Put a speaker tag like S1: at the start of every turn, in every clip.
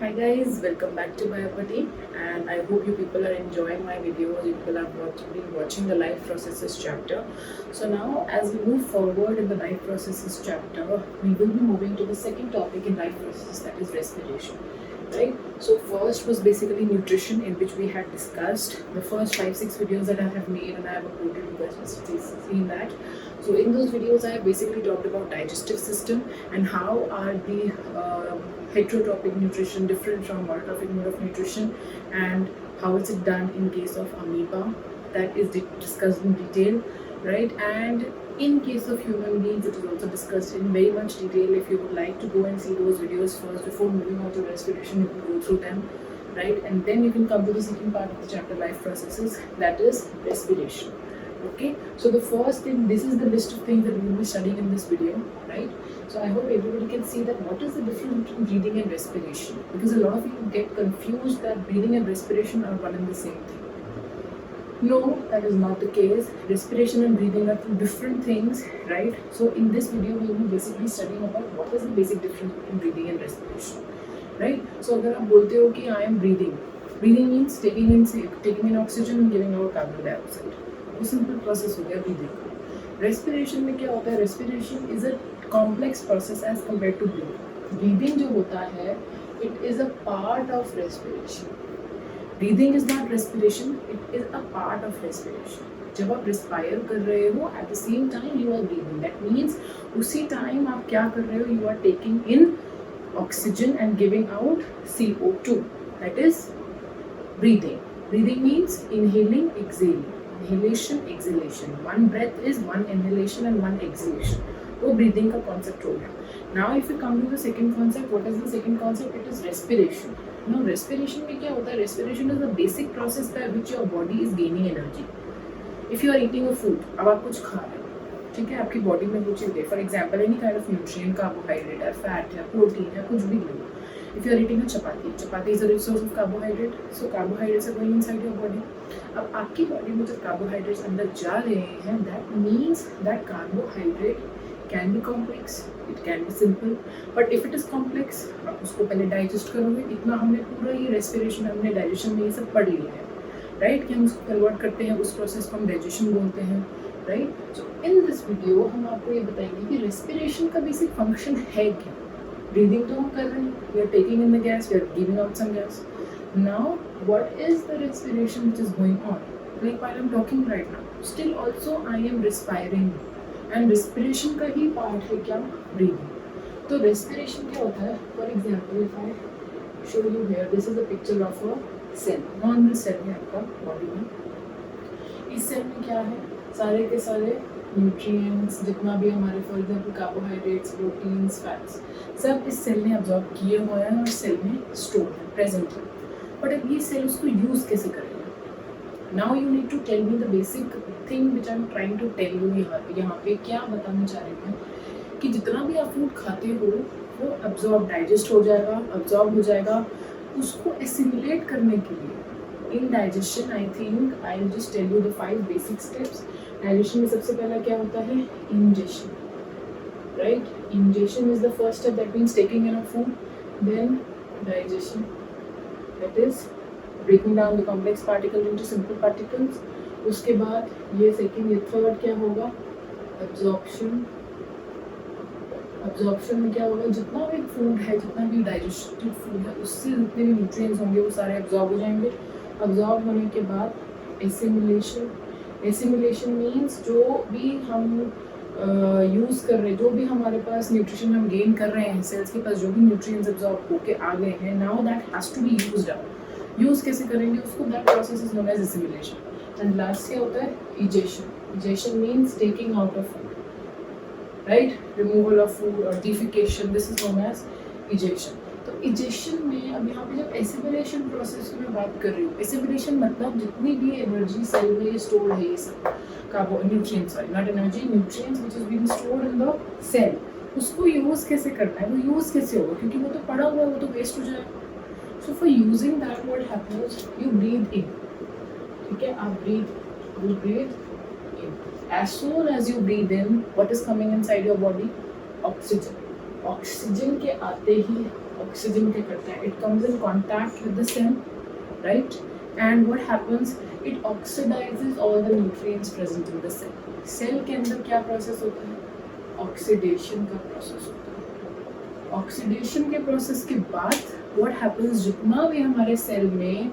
S1: Hi guys, welcome back to my Apati, and I hope you people are enjoying my videos. You people have been watching the life processes chapter. So now as we move forward in the life processes chapter, we will be moving to the second topic in life processes, that is respiration. Right? So first was basically nutrition, in which we had discussed the first 5-6 videos that I have made, and I have uploaded. You guys must have seen that. So in those videos I have basically talked about digestive system and how are the heterotrophic nutrition different from monotrophic mode of nutrition, and how is it done in case of amoeba. That is discussed in detail, right? And in case of human beings, it is also discussed in very much detail. If you would like to go and see those videos first before moving on to respiration, you can go through them, right? And then you can come to the second part of the chapter, life processes, that is respiration. Okay, so the first thing, this is the list of things that we will be studying in this video, right? So I hope everybody can see that what is the difference between breathing and respiration, because a lot of you get confused that breathing and respiration are one and the same thing. No, that is not the case. Respiration and breathing are two different things, right? So in this video we will be basically studying about what is the basic difference between breathing and respiration, right? So अगर आप बोलते हो कि I am breathing, breathing means taking in oxygen and giving out carbon dioxide. वो simple process हो गया breathing का. Respiration में क्या होता है? Respiration is a complex process as compare to breathing. Breathing जो होता है, it is a part of respiration. Breathing is not respiration, it is a part of respiration. जब आप रिस्पायर कर रहे हो, at the same time you are breathing. That means उसी time आप क्या कर रहे हो? You are taking in oxygen and giving out CO2. That is breathing. Breathing means inhaling, exhaling. Inhalation, exhalation. One breath is one inhalation and one exhalation. वो breathing का concept हो गया. Now if you come to the second concept, what is the second concept? It is respiration. Now respiration में क्या होता है? Respiration is the basic process by which your body is gaining energy. If you are eating a food, अब आप कुछ खा रहे हो, ठीक है, आपकी बॉडी में कुछ है, for example any kind of nutrient, carbohydrate है, फैट है, प्रोटीन है, कुछ भी लो. If you are eating a chapati is a rich source of carbohydrate, so carbohydrates are going inside your body. अब आपकी बॉडी में जब carbohydrates अंदर जा रहे हैं, that means that carbohydrate can be complex, it can be simple, but if it is complex, आप उसको पहले digest करोगे. इतना हमने पूरा ये respiration, हमने digestion में ये सब पढ़ लिया है, right? कि हम उसको कन्वर्ट करते हैं, उस प्रोसेस को हम digestion बोलते हैं, right? So in this video हम आपको ये बताएंगे कि respiration का basic function है क्या. Breathing तो हम कर रहे हैं, we are taking in the gas, we are giving out some gas. Now, what is the respiration which is going on? Like while I'm talking right now, still also I am respiring, and respiration का ही part है क्या? Breathing. तो respiration क्या होता है? For example, if I show you here, this is a picture of a cell. Normal cell है आपका body में. इस cell में क्या है? सारे के सारे न्यूट्रिएंट्स, जितना भी हमारे for example carbohydrates, proteins, fats, सब इस सेल ने अब्जॉर्ब किए हुए हैं और सेल में स्टोर है, प्रेजेंट है. बट अब ये सेल उसको यूज़ कैसे करेगा? Now you need to tell me the basic thing which I am trying to tell you. यहाँ पे क्या बताना चाह रही हूँ कि जितना भी आप फूड खाते हो वो अब्जॉर्ब, डाइजेस्ट हो जाएगा, अब्जॉर्ब हो जाएगा. उसको एसिमुलेट करने के लिए in digestion, I think I will just tell you the 5 basic steps. Digestion में सबसे पहला क्या होता है? Ingestion, right? Ingestion is the first step, that means taking in a food. Then digestion, that is breaking down the complex particle into simple particles. उसके बाद ये second, ये थर्ड क्या होगा? एब्जॉर्प्शन. एब्जॉर्प्शन में क्या होगा? जितना भी फूड है, जितना भी डाइजेस्टेड फूड है, उससे जितने भी न्यूट्रिएंट्स होंगे वो सारे एब्जॉर्ब हो जाएंगे. एब्जॉर्ब होने के बाद एसिमुलेशन. एसिमुलेशन मीन्स जो भी हम यूज़ कर रहे हैं, जो भी हमारे पास न्यूट्रिशन हम गेन कर रहे हैं, सेल्स के पास जो भी न्यूट्रिएंट्स एब्जॉर्ब होके आ गए हैं, now that has to be used up. Use कैसे करेंगे उसको? That process is known as assimilation. And last क्या होता है? Egestion. Egestion means taking out of food, right? Removal of food और defecation, this is known as egestion. तो egestion में अब यहाँ पे जब एसिमुलेशन प्रोसेस की मैं बात कर रही हूँ, एसिमुलेशन मतलब जितनी भी एनर्जी सेल में स्टोर है, ये सब carbo nutrients, sorry not energy, nutrients which is being stored in the cell, उसको यूज़ कैसे करना है? वो यूज़ कैसे होगा? क्योंकि वो तो पड़ा हुआ है, वो तो वेस्ट हो जाएगा. So for using that what happens, you breathe in, ठीक है? आप breathe in. As soon as you breathe in, what is coming inside your body? Oxygen. Oxygen के आते ही ऑक्सीजन क्या करता है, it comes in contact with the cell, right, and what happens, it oxidises all the nutrients present in the cell. Cell के अंदर क्या process होता है, ऑक्सीडेशन का प्रोसेस होता है. ऑक्सीडेशन के प्रोसेस के बाद व्हाट हैपेंस, जितना भी हमारे सेल में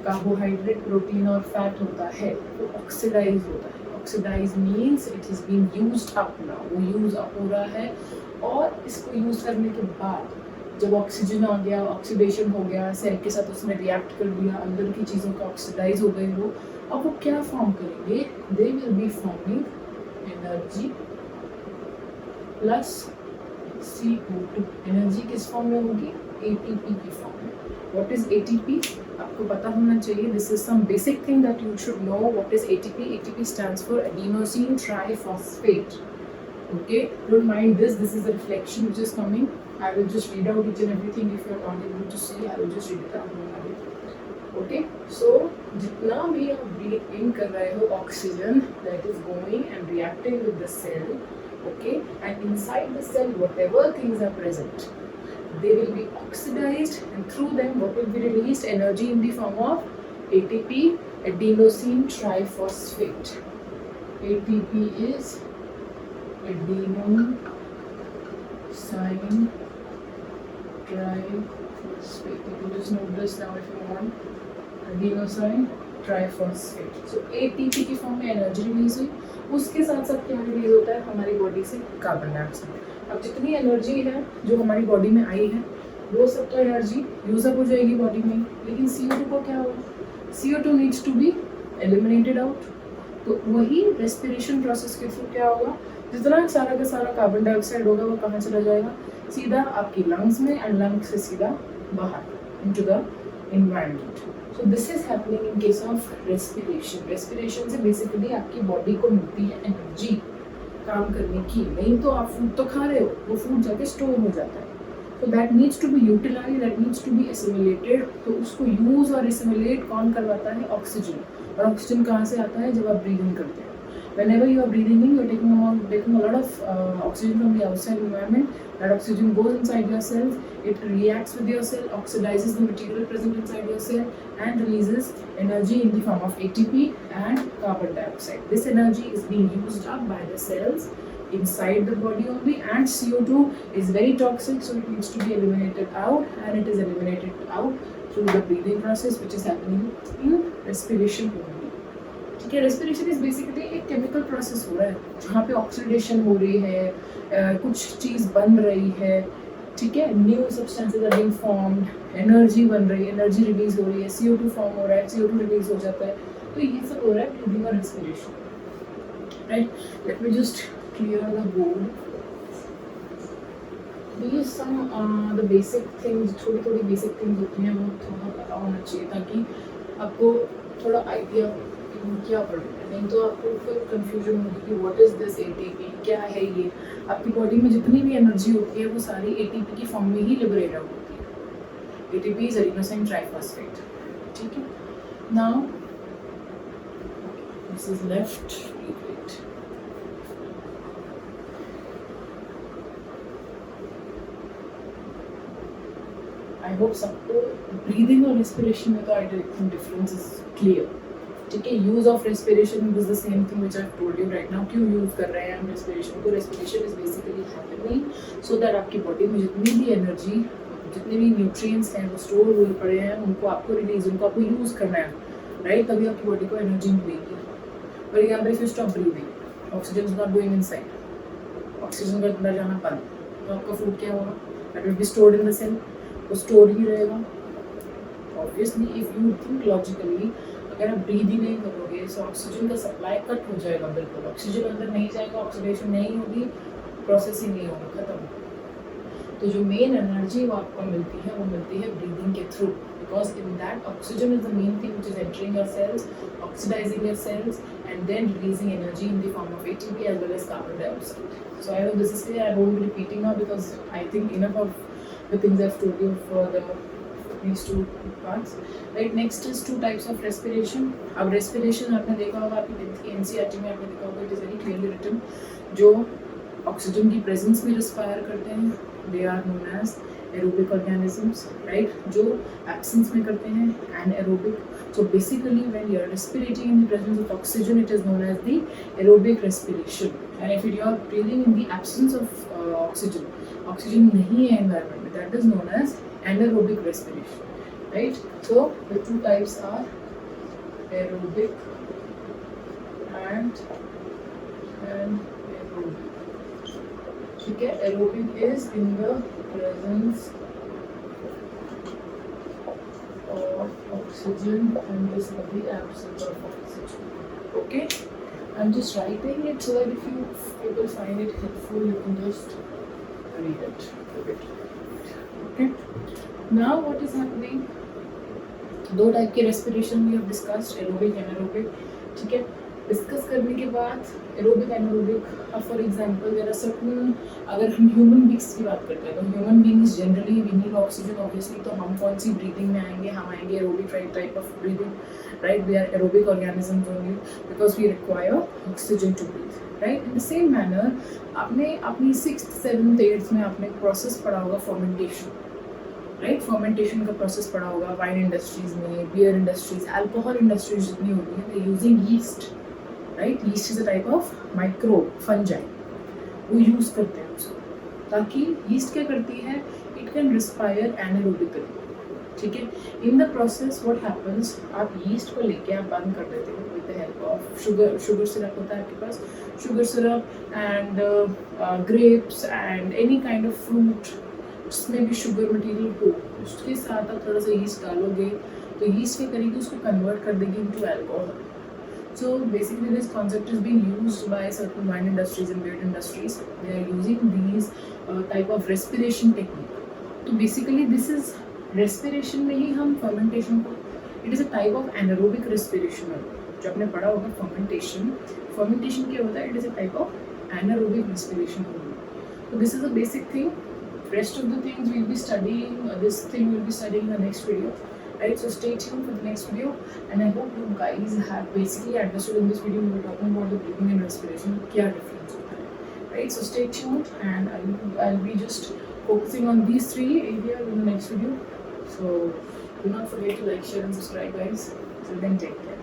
S1: कार्बोहाइड्रेट, प्रोटीन और फैट होता है वो ऑक्सीडाइज होता है. Oxidise means it is being used up now, वो यूज अप हो रहा है. और इसको यूज करने के बाद जब ऑक्सीजन आ गया, ऑक्सीडेशन हो गया, सेल के साथ उसने रिएक्ट कर लिया, अंदर की चीज़ों का ऑक्सीडाइज हो गए वो, अब वो क्या फॉर्म करेंगे, they will be forming energy plus CO2. Energy किस फॉर्म में होगी, ATP की फॉर्म में. व्हाट इज ATP, आपको पता होना चाहिए. This is some basic thing that you should know. What is ATP? ATP stands for adenosine triphosphate. Okay, don't mind this. This is a reflection which is coming. I will just read out each and everything. If you are not able to see, I will just read it out. Okay, so जितना भी आप breathe in कर रहे हो oxygen, that is going and reacting with the cell. Okay, and inside the cell, whatever things are present, they will be oxidized, and through them, what will be released? Energy in the form of ATP, adenosine triphosphate. ATP is adenosine triphosphate. You can just note this now if you want. Adenosine triphosphate. So ATP की form में energy release हुई, उसके साथ साथ क्या release होता है हमारी बॉडी से, कार्बन डाइऑक्साइड. अब जितनी एनर्जी है जो हमारी बॉडी में आई है वो सब तो एनर्जी यूज अप हो जाएगी बॉडी में, लेकिन CO2 को क्या होगा, CO2 needs to be eliminated out. तो वही रेस्पिरेशन प्रोसेस के थ्रू क्या होगा, जितना सारा का सारा कार्बन डाइऑक्साइड होगा वो कहाँ चला जाएगा, सीधा आपकी लंग्स में, एंड लंग्स से सीधा बाहर into the environment. So this is happening in case of respiration. Respiration से बेसिकली आपकी बॉडी को मिलती है एनर्जी काम करने की. नहीं तो आप फूड तो खा रहे हो, वो फूड जाके स्टोर हो जाता है. तो that needs to be utilise, that needs to be assimilated. तो उसको यूज और एसिमिलेट कौन करवाता है, ऑक्सीजन. और ऑक्सीजन कहाँ से आता है, जब आप ब्रीदिंग करते हैं. Whenever you are breathing in, you are taking a lot of oxygen from the outside environment. That oxygen goes inside your cells, it reacts with your cell, oxidizes the material present inside your cell, and releases energy in the form of ATP and carbon dioxide. This energy is being used up by the cells inside the body only, and CO2 is very toxic, so it needs to be eliminated out, and it is eliminated out through the breathing process, which is happening in respiration only. ठीक है, respiration is basically एक chemical process हो रहा है जहाँ पे oxidation हो रही है, कुछ चीज़ बन रही है. ठीक है, new substances are being formed, energy बन रही है, एनर्जी रिलीज हो रही है, CO2 फॉर्म हो रहा है, CO2 रिलीज हो जाता है. तो ये सब हो रहा है ब्रीदिंग और respiration. Right, let me just clear the board. These some the basic things, थोड़ी बेसिक थिंग्स होती हैं वो थोड़ा पता होना चाहिए ताकि आपको थोड़ा आइडिया क्या पड़ रहा है. नहीं तो आपको फिर कंफ्यूजन होगी कि व्हाट इज दिस ATP, क्या है ये. आपकी बॉडी में जितनी भी एनर्जी होती है वो सारी ATP की फॉर्म में ही लिबरेट आउट होती है. ATP is adenosine triphosphate. ठीक है, now this is left. I hope सबको ब्रीदिंग और रेस्पिरेशन में तो I think difference is clear. ठीक है, use of respiration is the same thing which I told you right now. क्यों यूज कर रहे हैं हम रेस्पिरेशन को, respiration is basically happening so that आपकी बॉडी में जितनी भी एनर्जी, जितने भी न्यूट्रिएंट्स हैं वो स्टोर हुए पड़े हैं, उनको आपको रिलीज, उनको आपको यूज करना है. राइट, तभी आपकी बॉडी को एनर्जी मिलेगी. For example, if you stop breathing, oxygen is not going inside, oxygen का अंदर जाना बंद, तो आपका फूड क्या होगा, that will be stored in the cell. वो स्टोर ही रहेगा. Obviously if you think logically, अगर आप ब्रीद ही नहीं करोगे तो ऑक्सीजन का सप्लाई कट हो जाएगा. बिल्कुल ऑक्सीजन अंदर नहीं जाएगा, ऑक्सीडेशन नहीं होगी, प्रोसेस ही नहीं होगा, खत्म. तो जो मेन एनर्जी वो आपको मिलती है वो मिलती है ब्रीदिंग के through, because in that oxygen is the main thing which is entering your cells, oxidising your cells, and then releasing energy in the form of ATP as well as carbon dioxide. So I hope this is clear. I won't be repeating now because I think enough of the things I've told you for these two parts. Right, next is two types of respiration. अब respiration आपने देखा होगा, आपकी NCERT में आपने देखा होगा, it is very clearly written. जो ऑक्सीजन की प्रेजेंस में रेस्पायर करते हैं they are known as aerobic organisms, right? जो absence में करते हैं anaerobic. So basically when you are respirating in the presence of oxygen, it is known as the aerobic respiration. And if you are breathing in the absence of oxygen, oxygen नहीं है environment में, that is known as anaerobic respiration, right? So the two types are aerobic and anaerobic. ठीक है, aerobic is in the presence of oxygen and this is the absence of oxygen. Okay, I'm just writing it so that if you people find it helpful, you can just read it. Okay, now what is happening? दो type के respiration we have discussed, aerobic anaerobic. ठीक है, discuss करने के बाद aerobic anaerobic, for example there are certain, अगर हम human beings की बात करते हैं तो human beings generally we need oxygen obviously, तो हम कौन सी ब्रीदिंग में आएंगे? हम आएंगे aerobic type of breathing, right? We are aerobic organisms only because we require oxygen to breathe, right? In the same manner आपने अपनी 6th 7th 8th में आपने प्रोसेस पढ़ा होगा फर्मेंटेशन, राइट? फर्मेंटेशन का प्रोसेस पढ़ा होगा वाइन इंडस्ट्रीज में, बियर इंडस्ट्रीज, अल्कोहल इंडस्ट्रीज जितनी होती है, they using yeast, right? Yeast is a type of microbe fungi, वो यूज करते हैं उसको, ताकि यीस्ट क्या करती है? इट कैन रिस्पायर एनारोबिकली, ठीक है? In the process what happens, आप यीस्ट को लेके आप बंद कर देते हो with the help of sugar syrup होता है आपके पास, sugar syrup and grapes and any kind of fruit जिसमें भी शुगर मटेरियल हो, उसके साथ आप थोड़ा सा यीस्ट डालोगे तो यीस्ट क्या करेगी? उसको कन्वर्ट कर देगी into alcohol. So basically this concept is being used by certain wine industries and beer industries. They are using these type of respiration technique. तो basically this is respiration में ही हम fermentation को, it is a type of anaerobic respiration. जो आपने पढ़ा होगा fermentation क्या होता है? It is a type of anaerobic respiration. So this is a basic thing. Rest of the things we'll be studying, this thing we'll be studying in the next video. Right, so stay tuned for the next video, and I hope you guys have basically understood. In this video we were talking about the breathing and respiration, kya difference hota hai, right? So stay tuned, and I'll be just focusing on these 3 areas in the next video. So do not forget to like, share and subscribe, guys. So then take care.